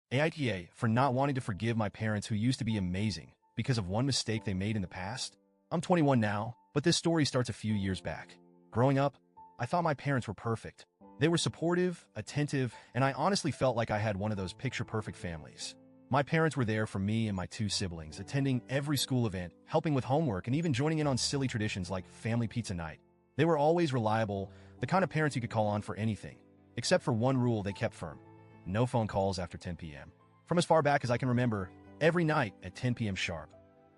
AITA for not wanting to forgive my parents who used to be amazing because of one mistake they made in the past. I'm 21 now, but this story starts a few years back. Growing up, I thought my parents were perfect. They were supportive, attentive, and I honestly felt like I had one of those picture-perfect families. My parents were there for me and my two siblings, attending every school event, helping with homework, and even joining in on silly traditions like family pizza night. They were always reliable, the kind of parents you could call on for anything. Except for one rule they kept firm: no phone calls after 10 p.m. From as far back as I can remember, every night at 10 p.m. sharp,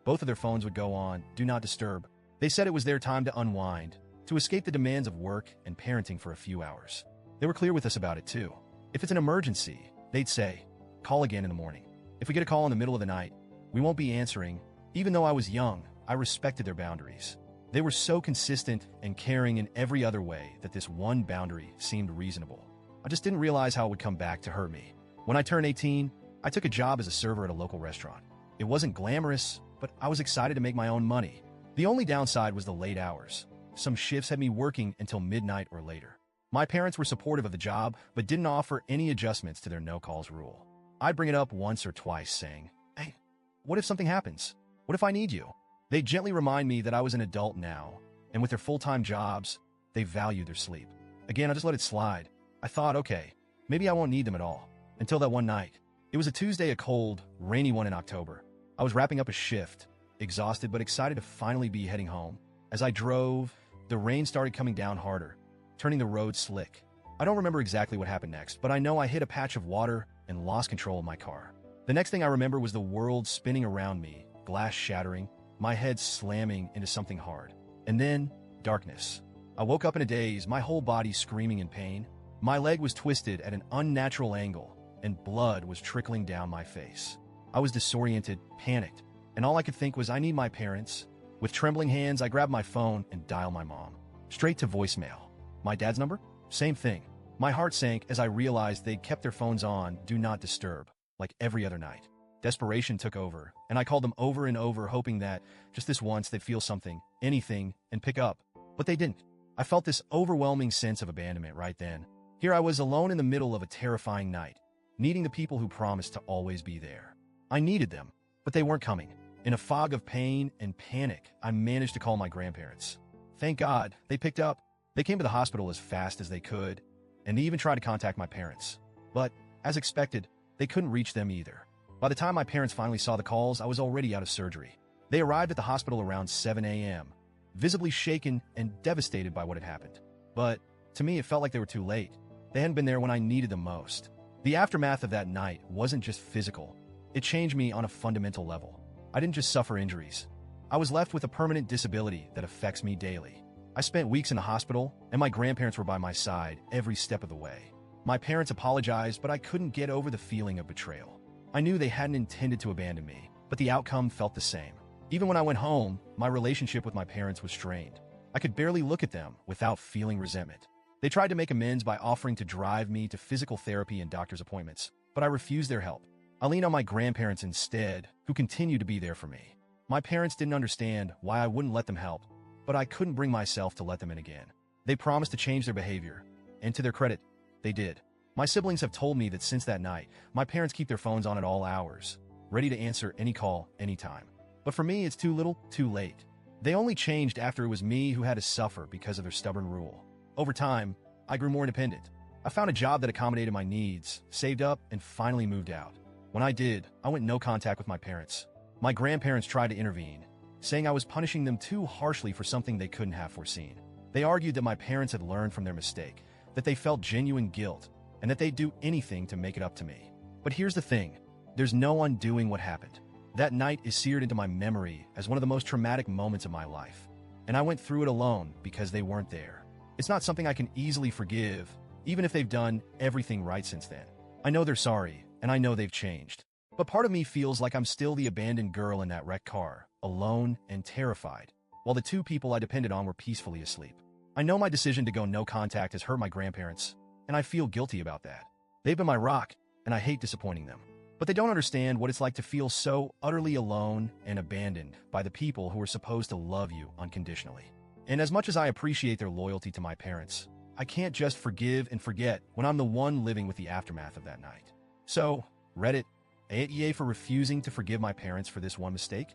both of their phones would go on, do not disturb. They said it was their time to unwind, to escape the demands of work and parenting for a few hours. They were clear with us about it too. If it's an emergency, they'd say, call again in the morning. If we get a call in the middle of the night, we won't be answering. Even though I was young, I respected their boundaries. They were so consistent and caring in every other way that this one boundary seemed reasonable. I just didn't realize how it would come back to hurt me. When I turned 18, I took a job as a server at a local restaurant. It wasn't glamorous, but I was excited to make my own money. The only downside was the late hours. Some shifts had me working until midnight or later. My parents were supportive of the job, but didn't offer any adjustments to their no-calls rule. I'd bring it up once or twice, saying, hey, what if something happens? What if I need you? They'd gently remind me that I was an adult now, and with their full-time jobs, they value their sleep. Again, I just let it slide. I thought, okay, maybe I won't need them at all. Until that one night. It was a Tuesday, a cold, rainy one in October. I was wrapping up a shift, exhausted but excited to finally be heading home. As I drove, the rain started coming down harder, turning the road slick. I don't remember exactly what happened next, but I know I hit a patch of water and lost control of my car. The next thing I remember was the world spinning around me, glass shattering, my head slamming into something hard. And then, darkness. I woke up in a daze, my whole body screaming in pain. My leg was twisted at an unnatural angle, and blood was trickling down my face. I was disoriented, panicked, and all I could think was I need my parents. With trembling hands, I grabbed my phone and dialed my mom. Straight to voicemail. My dad's number? Same thing. My heart sank as I realized they'd kept their phones on, do not disturb, like every other night. Desperation took over, and I called them over and over, hoping that, just this once, they'd feel something, anything, and pick up. But they didn't. I felt this overwhelming sense of abandonment right then. Here I was alone in the middle of a terrifying night, needing the people who promised to always be there. I needed them, but they weren't coming. In a fog of pain and panic, I managed to call my grandparents. Thank God, they picked up. They came to the hospital as fast as they could, and they even tried to contact my parents. But, as expected, they couldn't reach them either. By the time my parents finally saw the calls, I was already out of surgery. They arrived at the hospital around 7 a.m., visibly shaken and devastated by what had happened. But, to me, it felt like they were too late. They hadn't been there when I needed them most. The aftermath of that night wasn't just physical. It changed me on a fundamental level. I didn't just suffer injuries. I was left with a permanent disability that affects me daily. I spent weeks in the hospital, and my grandparents were by my side every step of the way. My parents apologized, but I couldn't get over the feeling of betrayal. I knew they hadn't intended to abandon me, but the outcome felt the same. Even when I went home, my relationship with my parents was strained. I could barely look at them without feeling resentment. They tried to make amends by offering to drive me to physical therapy and doctor's appointments, but I refused their help. I leaned on my grandparents instead, who continued to be there for me. My parents didn't understand why I wouldn't let them help, but I couldn't bring myself to let them in again. They promised to change their behavior, and to their credit, they did. My siblings have told me that since that night, my parents keep their phones on at all hours, ready to answer any call, anytime. But for me, it's too little, too late. They only changed after it was me who had to suffer because of their stubborn rule. Over time, I grew more independent. I found a job that accommodated my needs, saved up, and finally moved out. When I did, I went no contact with my parents. My grandparents tried to intervene, saying I was punishing them too harshly for something they couldn't have foreseen. They argued that my parents had learned from their mistake, that they felt genuine guilt, and that they'd do anything to make it up to me. But here's the thing, there's no undoing what happened. That night is seared into my memory as one of the most traumatic moments of my life. And I went through it alone because they weren't there. It's not something I can easily forgive, even if they've done everything right since then. I know they're sorry, and I know they've changed. But part of me feels like I'm still the abandoned girl in that wrecked car, alone and terrified, while the two people I depended on were peacefully asleep. I know my decision to go no contact has hurt my grandparents, and I feel guilty about that. They've been my rock, and I hate disappointing them. But they don't understand what it's like to feel so utterly alone and abandoned by the people who are supposed to love you unconditionally. And as much as I appreciate their loyalty to my parents, I can't just forgive and forget when I'm the one living with the aftermath of that night. So, Reddit, AITA for refusing to forgive my parents for this one mistake?